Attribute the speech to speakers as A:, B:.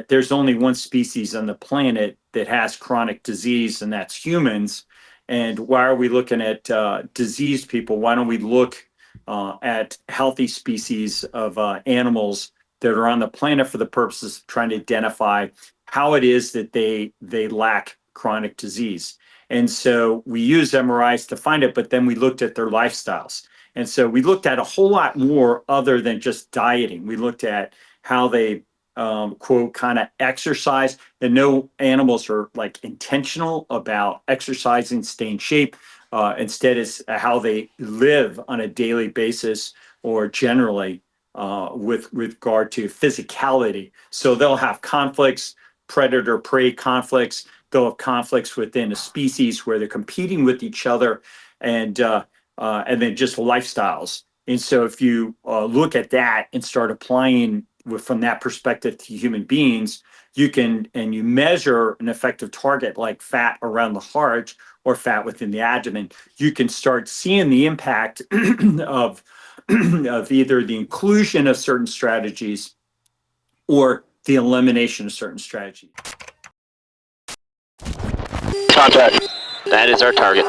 A: there's only one species on the planet that has chronic disease, and that's humans. And why are we looking at diseased people? Why don't we look at healthy species of animals that are on the planet for the purposes of trying to identify how it is that they lack chronic disease? And so we use MRIs to find it, but then we looked at their lifestyles. And so we looked at a whole lot more other than just dieting. We looked at how they quote kind of exercise, and no animals are like intentional about exercising, stay in shape. Instead, is how they live on a daily basis or generally with regard to physicality. So they'll have conflicts, predator prey conflicts. They'll have conflicts within a species where they're competing with each other, and then just lifestyles. And so if you look at that and start applying from that perspective to human beings, you can, and you measure an effective target like fat around the heart or fat within the abdomen, you can start seeing the impact of, of either the inclusion of certain strategies or the elimination of certain strategies.
B: Contact. That is our target.